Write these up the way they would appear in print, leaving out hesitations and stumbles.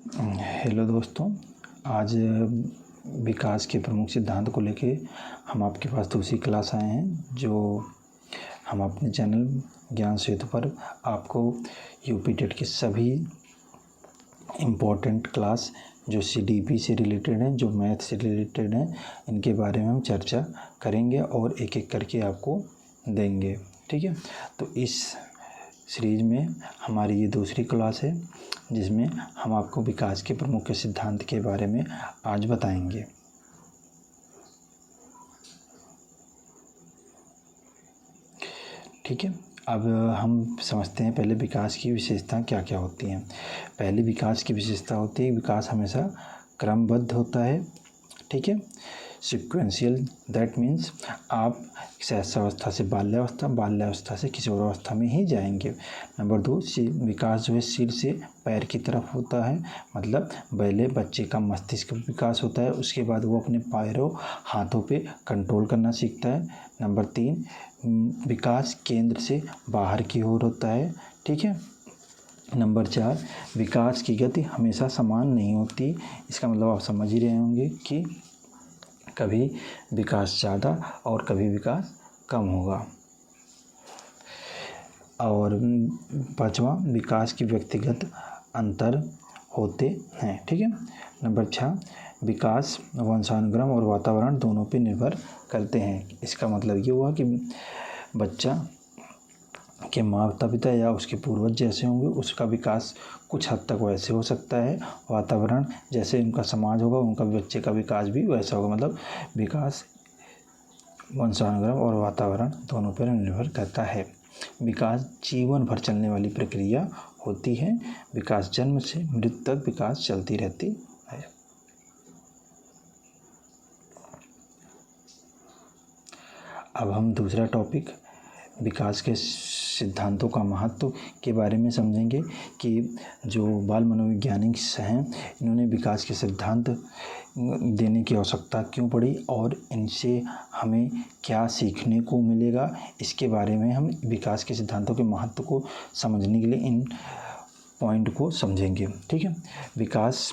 Hello दोस्तों, आज विकास के प्रमुख सिद्धांत को लेके हम आपके पास दूसरी क्लास आए हैं, जो हम अपने चैनल ज्ञान सेतु पर आपको यूपी टेट के सभी इम्पोर्टेंट क्लास जो CDP से रिलेटेड हैं, जो मैथ से रिलेटेड हैं, इनके बारे में हम चर्चा करेंगे और एक एक करके आपको देंगे। ठीक है, तो इस सीरीज़ में हमारी ये दूसरी क्लास है, जिसमें हम आपको विकास के प्रमुख सिद्धांत के बारे में आज बताएंगे। ठीक है, अब हम समझते हैं पहले विकास की विशेषता क्या क्या होती हैं। पहली विकास की विशेषता होती है विकास हमेशा क्रमबद्ध होता है। ठीक है, सिक्वेंशियल, दैट मीन्स आप शैशवावस्था से बाल्यावस्था, बाल्यावस्था से किशोरावस्था में ही जाएंगे। नंबर 2, विकास जो है सिर से पैर की तरफ होता है, मतलब पहले बच्चे का मस्तिष्क विकास होता है, उसके बाद वो अपने पैरों हाथों पे कंट्रोल करना सीखता है। नंबर 3, विकास केंद्र से बाहर की ओर होता है। ठीक है, नंबर 4, विकास की गति हमेशा समान नहीं होती। इसका मतलब आप समझ ही रहे होंगे कि कभी विकास ज़्यादा और कभी विकास कम होगा। और 5वां, विकास की व्यक्तिगत अंतर होते हैं। ठीक है, नंबर 6, विकास वंशानुक्रम और वातावरण दोनों पे निर्भर करते हैं। इसका मतलब ये हुआ कि बच्चा के माता पिता या उसके पूर्वज जैसे होंगे, उसका विकास कुछ हद तक वैसे हो सकता है। वातावरण जैसे उनका समाज होगा, उनका बच्चे का विकास भी वैसा होगा। मतलब विकास वंशानुक्रम और वातावरण दोनों पर निर्भर करता है। विकास जीवन भर चलने वाली प्रक्रिया होती है। विकास जन्म से मृत्यु तक विकास चलती रहती है। अब हम दूसरा टॉपिक विकास के सिद्धांतों का महत्व के बारे में समझेंगे कि जो बाल मनोवैज्ञानिक हैं, इन्होंने विकास के सिद्धांत देने की आवश्यकता क्यों पड़ी और इनसे हमें क्या सीखने को मिलेगा। इसके बारे में हम विकास के सिद्धांतों के महत्व को समझने के लिए इन पॉइंट को समझेंगे। ठीक है, विकास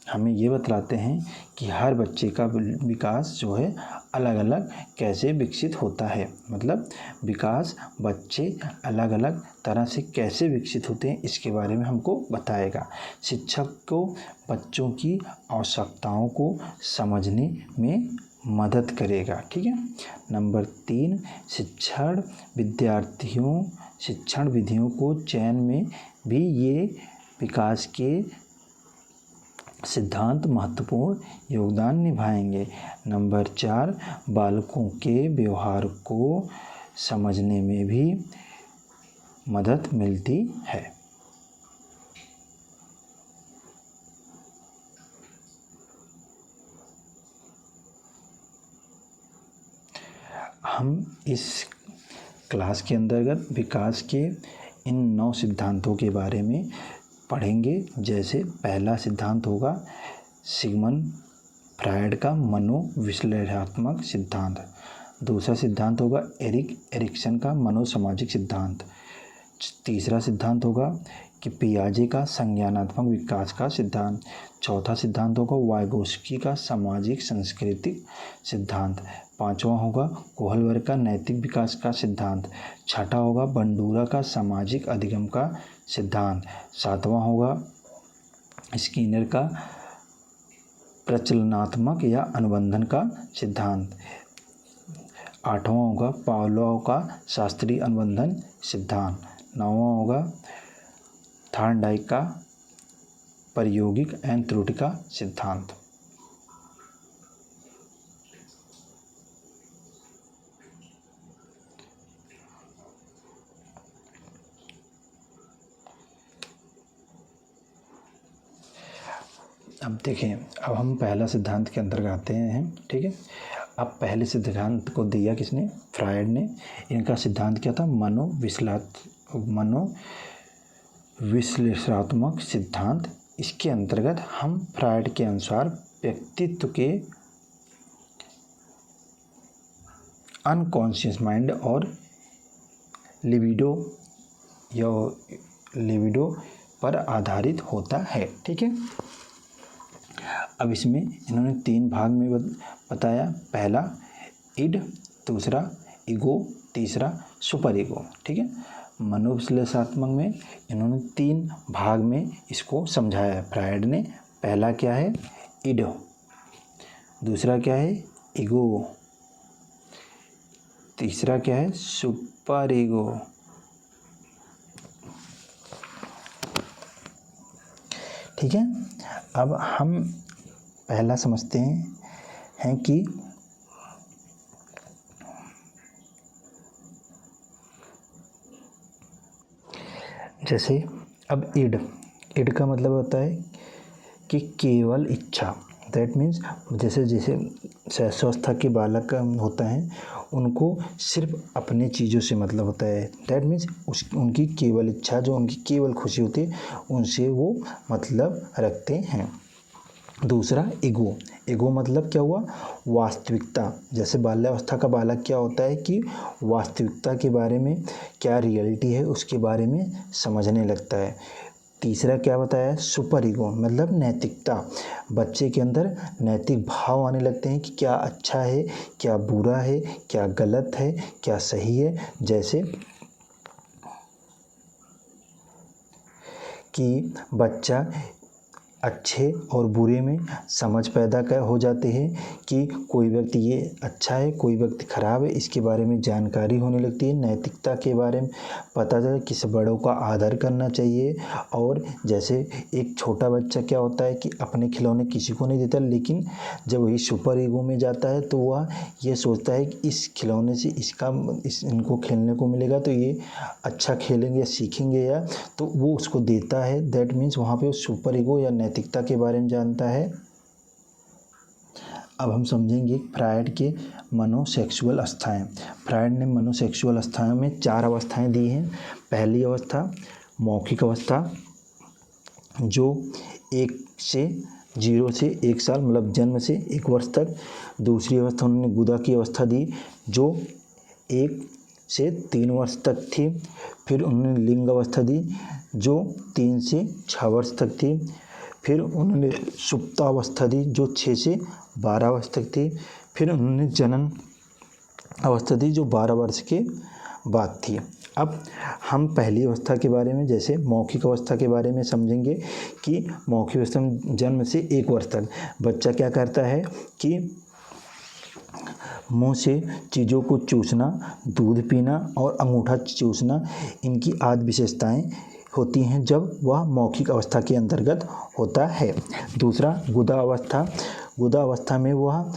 हमें ये बतलाते हैं कि हर बच्चे का विकास जो है अलग अलग कैसे विकसित होता है। मतलब विकास बच्चे अलग अलग तरह से कैसे विकसित होते हैं, इसके बारे में हमको बताएगा। शिक्षक को बच्चों की आवश्यकताओं को समझने में मदद करेगा। ठीक है, नंबर 3, शिक्षण विधियों को चयन में भी ये विकास के सिद्धांत महत्वपूर्ण योगदान निभाएंगे। नंबर 4, बालकों के व्यवहार को समझने में भी मदद मिलती है। हम इस क्लास के अंतर्गत विकास के इन 9 सिद्धांतों के बारे में पढ़ेंगे। जैसे पहला सिद्धांत होगा सिगमंड फ्रायड का मनोविश्लेषणात्मक सिद्धांत। दूसरा सिद्धांत होगा एरिक एरिक्सन का मनोसामाजिक सिद्धांत। तीसरा सिद्धांत होगा कि पियाजे का संज्ञानात्मक विकास का सिद्धांत। चौथा सिद्धांत होगा वाइगोस्की का सामाजिक सांस्कृतिक सिद्धांत। 5वां होगा कोहलबर्ग का नैतिक विकास का सिद्धांत। 6ठा होगा बंडूरा का सामाजिक अधिगम का सिद्धांत। 7वां होगा स्किनर का प्रचलनात्मक या अनुबंधन का सिद्धांत। 8वां होगा पावलोव का शास्त्रीय अनुबंधन सिद्धांत। 9वां होगा थॉर्नडाइक का प्रायोगिक एवं त्रुटि का सिद्धांत। अब देखें, अब हम पहला सिद्धांत के अंतर्गत आते हैं। ठीक है, अब पहले सिद्धांत को दिया किसने? फ्रायड ने। इनका सिद्धांत क्या था? मनोविश्लेषणात्मक सिद्धांत। इसके अंतर्गत हम फ्रायड के अनुसार व्यक्तित्व के अनकॉन्शियस माइंड और लिबिडो पर आधारित होता है। ठीक है, अब इसमें इन्होंने 3 भाग में बताया। पहला इड, दूसरा ईगो, तीसरा सुपर ईगो। ठीक है, मनोविश्लेषणात्मक में इन्होंने 3 भाग में इसको समझाया है फ्रायड ने। पहला क्या है, इड, दूसरा क्या है, ईगो, तीसरा क्या है, सुपर ईगो। ठीक है, अब हम पहला समझते हैं कि जैसे अब इड का मतलब होता है कि केवल इच्छा। दैट मीन्स जैसे जैसे शैशवावस्था के बालक होता है उनको सिर्फ अपने चीज़ों से मतलब होता है। दैट मीन्स उनकी केवल इच्छा, जो उनकी केवल खुशी होती है, उनसे वो मतलब रखते हैं। दूसरा ईगो, ईगो मतलब क्या हुआ, वास्तविकता। जैसे बाल्यावस्था का बालक क्या होता है कि वास्तविकता के बारे में, क्या रियलिटी है उसके बारे में समझने लगता है। तीसरा क्या बताया, सुपर ईगो मतलब नैतिकता। बच्चे के अंदर नैतिक भाव आने लगते हैं कि क्या अच्छा है, क्या बुरा है, क्या गलत है, क्या सही है। जैसे कि बच्चा अच्छे और बुरे में समझ पैदा हो जाते हैं कि कोई व्यक्ति ये अच्छा है, कोई व्यक्ति खराब है, इसके बारे में जानकारी होने लगती है। नैतिकता के बारे में पता चला, किस बड़ों का आदर करना चाहिए। और जैसे एक छोटा बच्चा क्या होता है कि अपने खिलौने किसी को नहीं देता, लेकिन जब वही सुपर ईगो में जाता है तो वह ये सोचता है कि इस खिलौने से इनको खेलने को मिलेगा तो ये अच्छा खेलेंगे या सीखेंगे, या तो वो उसको देता है। दैट मीन्स वहाँ पे सुपर ईगो या नैतिकता के बारे में जानता है। अब हम समझेंगे फ्रायड के मनोसेक्सुअल अवस्थाएं। फ्रायड ने मनोसेक्सुअल अवस्थाओं में 4 अवस्थाएं दी हैं। पहली अवस्था मौखिक अवस्था, जो 0 से 1 साल मतलब जन्म से 1 वर्ष तक। दूसरी अवस्था उन्होंने गुदा की अवस्था दी, जो 1 से 3 वर्ष तक थी। फिर उन्होंने लिंग अवस्था दी, जो 3 से 6 वर्ष तक थी। फिर उन्होंने सुप्तावस्था दी, जो 6 से 12 वर्ष तक थी। फिर उन्होंने जनन अवस्था दी, जो 12 वर्ष के बाद थी। अब हम पहली अवस्था के बारे में, जैसे मौखिक अवस्था के बारे में समझेंगे कि मौखिक अवस्था में जन्म से 1 वर्ष तक बच्चा क्या करता है कि मुंह से चीज़ों को चूसना, दूध पीना और अंगूठा चूसना, इनकी आदि विशेषताएं होती हैं जब वह मौखिक अवस्था के अंतर्गत होता है। दूसरा गुदा अवस्था, गुदा अवस्था में वह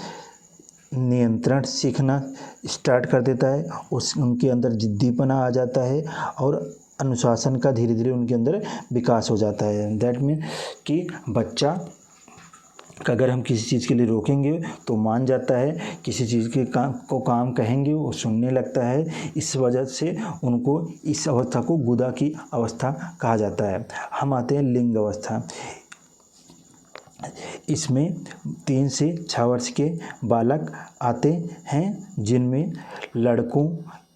नियंत्रण सीखना स्टार्ट कर देता है, उनके अंदर जिद्दीपना आ जाता है और अनुशासन का धीरे धीरे उनके अंदर विकास हो जाता है। दैट मीन कि बच्चा अगर हम किसी चीज़ के लिए रोकेंगे तो मान जाता है, किसी चीज़ के काम कहेंगे वो सुनने लगता है। इस वजह से उनको इस अवस्था को गुदा की अवस्था कहा जाता है। हम आते हैं लिंग अवस्था। इसमें 3 से 6 वर्ष के बालक आते हैं, जिनमें लड़कों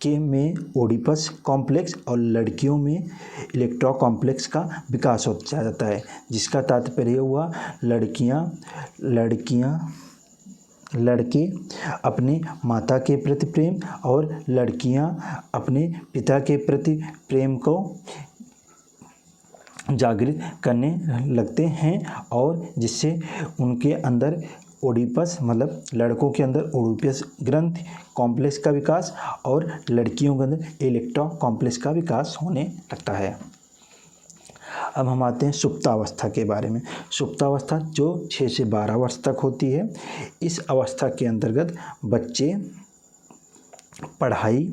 में ओडिपस कॉम्प्लेक्स और लड़कियों में इलेक्ट्रा कॉम्प्लेक्स का विकास हो जाता है, जिसका तात्पर्य हुआ लड़के अपने माता के प्रति प्रेम और लड़कियां अपने पिता के प्रति प्रेम को जागृत करने लगते हैं, और जिससे उनके अंदर ओडिपस मतलब लड़कों के अंदर ओडिपस ग्रंथि कॉम्प्लेक्स का विकास और लड़कियों के अंदर इलेक्ट्रा कॉम्प्लेक्स का विकास होने लगता है। अब हम आते हैं सुप्तावस्था के बारे में। सुप्तावस्था जो 6 से 12 वर्ष तक होती है। इस अवस्था के अंतर्गत बच्चे पढ़ाई,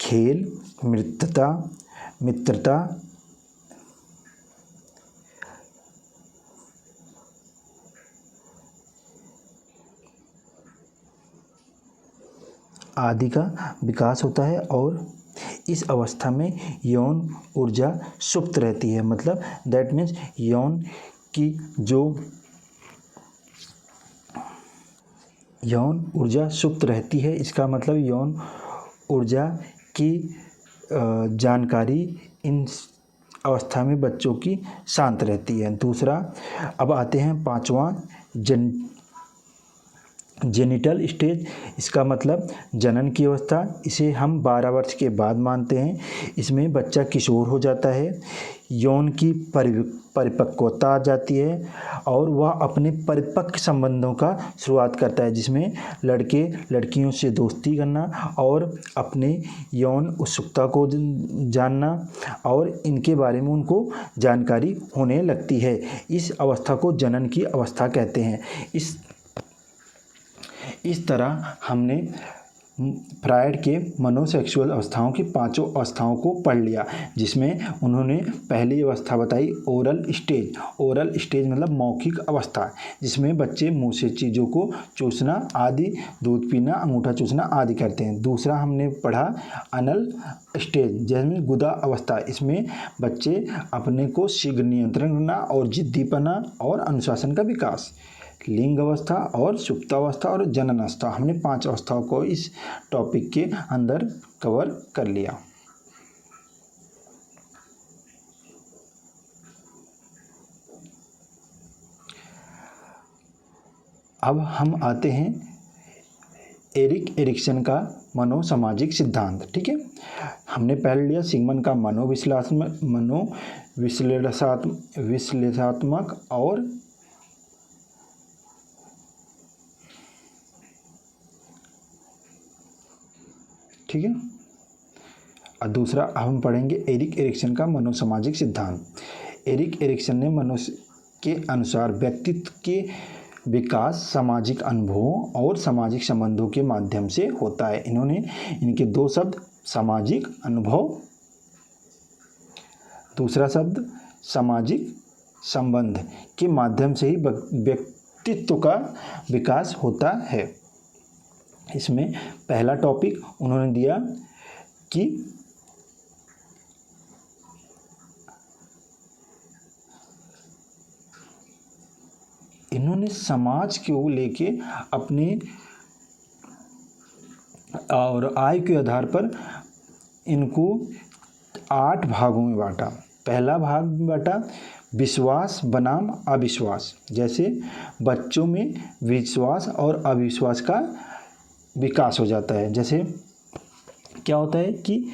खेल, मित्रता आदि का विकास होता है, और इस अवस्था में यौन ऊर्जा सुप्त रहती है। मतलब दैट मीन्स यौन ऊर्जा सुप्त रहती है। इसका मतलब यौन ऊर्जा की जानकारी इन अवस्था में बच्चों की शांत रहती है। दूसरा, अब आते हैं पांचवा, जेनिटल स्टेज। इसका मतलब जनन की अवस्था। इसे हम 12 वर्ष के बाद मानते हैं। इसमें बच्चा किशोर हो जाता है, यौन की परिपक्वता आ जाती है और वह अपने परिपक्व संबंधों का शुरुआत करता है, जिसमें लड़के लड़कियों से दोस्ती करना और अपने यौन उत्सुकता को जानना और इनके बारे में उनको जानकारी होने लगती है। इस अवस्था को जनन की अवस्था कहते हैं। इस तरह हमने फ्रायड के मनोसेक्सुअल अवस्थाओं की पांचों अवस्थाओं को पढ़ लिया, जिसमें उन्होंने पहली अवस्था बताई ओरल स्टेज। ओरल स्टेज मतलब मौखिक अवस्था, जिसमें बच्चे मुंह से चीज़ों को चूसना आदि, दूध पीना, अंगूठा चूसना आदि करते हैं। दूसरा हमने पढ़ा अनल स्टेज, जिसमें गुदा अवस्था। इसमें बच्चे अपने को शीघ्र नियंत्रण करना और जिद्दीपना और अनुशासन का विकास। लिंग अवस्था और सुप्तावस्था और जनन अवस्था, हमने 5 अवस्थाओं को इस टॉपिक के अंदर कवर कर लिया। अब हम आते हैं एरिक एरिक्सन का मनोसामाजिक सिद्धांत। ठीक है, हमने पढ़ लिया सिगमंड का विश्लेषणात्मक और ठीक है। और दूसरा हम पढ़ेंगे एरिक एरिक्सन का मनोसामाजिक सिद्धांत। एरिक एरिक्सन ने मनुष्य के अनुसार व्यक्तित्व के विकास सामाजिक अनुभवों और सामाजिक संबंधों के माध्यम से होता है। इन्होंने इनके 2 शब्द सामाजिक अनुभव, दूसरा शब्द सामाजिक संबंध के माध्यम से ही व्यक्तित्व का विकास होता है। इसमें पहला टॉपिक उन्होंने दिया कि इन्होंने समाज को लेके अपने और आय के आधार पर इनको 8 भागों में बांटा। पहला भाग बांटा विश्वास बनाम अविश्वास। जैसे बच्चों में विश्वास और अविश्वास का विकास हो जाता है। जैसे क्या होता है कि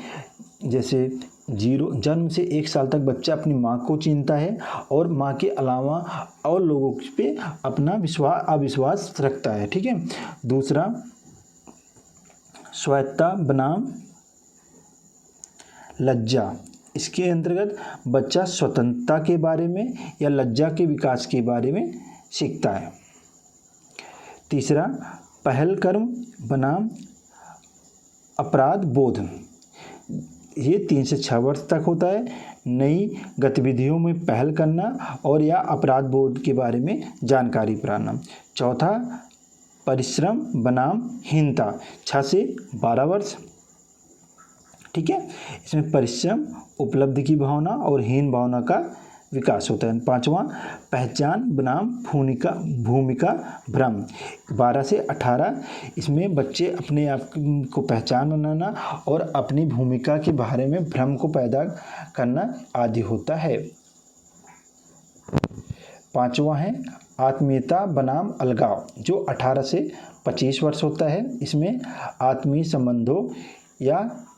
जैसे जन्म से 1 साल तक बच्चा अपनी माँ को चिन्हता है और माँ के अलावा और लोगों पे अपना अविश्वास रखता है। ठीक है। दूसरा स्वायत्तता बनाम लज्जा। इसके अंतर्गत बच्चा स्वतंत्रता के बारे में या लज्जा के विकास के बारे में सीखता है। तीसरा पहल कर्म बनाम अपराध बोध। ये 3 से 6 वर्ष तक होता है। नई गतिविधियों में पहल करना और या अपराध बोध के बारे में जानकारी पाना। चौथा परिश्रम बनाम हीनता, 6 से 12 वर्ष। ठीक है। इसमें परिश्रम, उपलब्धि की भावना और हीन भावना का विकास होता है। 5वां पहचान बनाम भूमिका भ्रम, 12 से 18। इसमें बच्चे अपने आप को पहचान बनाना और अपनी भूमिका के बारे में भ्रम को पैदा करना आदि होता है। 5वां है आत्मीयता बनाम अलगाव, जो 18 से 25 वर्ष होता है। इसमें आत्मीय संबंधों या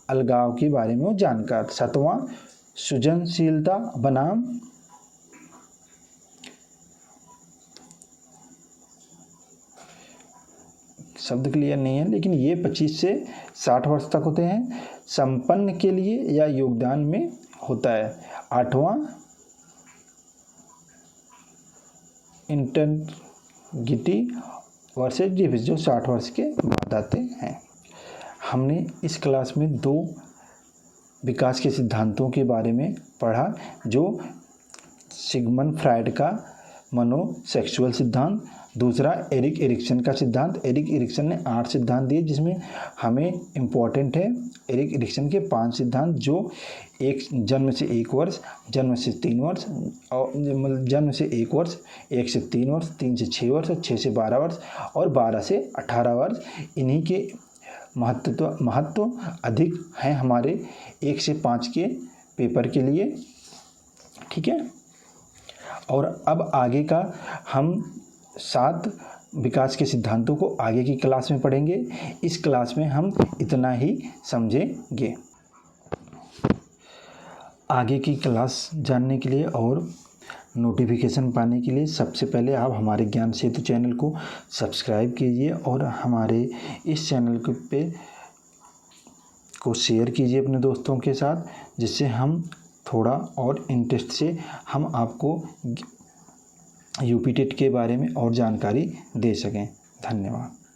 अलगाव के बारे में वो जानकार। 7वां सृजनशीलता बनाम शब्द क्लियर नहीं है, लेकिन ये 25 से 60 वर्ष तक होते हैं। संपन्न के लिए या योगदान में होता है। 8वां इंटेग्रिटी वर्सेस डिफेंस, जो 60 वर्ष के बाद आते हैं। हमने इस क्लास में 2 विकास के सिद्धांतों के बारे में पढ़ा, जो सिगमंड फ्रायड का मनोसेक्सुअल सिद्धांत, दूसरा एरिक एरिक्सन का सिद्धांत। एरिक एरिक्सन ने 8 सिद्धांत दिए, जिसमें हमें इम्पॉर्टेंट है एरिक एरिक्सन के 5 सिद्धांत, जो जन्म से 1 वर्ष, जन्म से 3 वर्ष और जन्म से 1 वर्ष, 1 से 3 वर्ष, 3 से 6 वर्ष, 6 से 12 वर्ष और 12 से 18 वर्ष। इन्हीं के महत्व अधिक हैं हमारे 1 से 5 के पेपर के लिए। ठीक है। और अब आगे का हम 7 विकास के सिद्धांतों को आगे की क्लास में पढ़ेंगे। इस क्लास में हम इतना ही समझेंगे। आगे की क्लास जानने के लिए और नोटिफिकेशन पाने के लिए सबसे पहले आप हमारे ज्ञान सेतु चैनल को सब्सक्राइब कीजिए और हमारे इस चैनल को शेयर कीजिए अपने दोस्तों के साथ, जिससे हम थोड़ा और इंटरेस्ट से हम आपको यूपी टेट के बारे में और जानकारी दे सकें। धन्यवाद।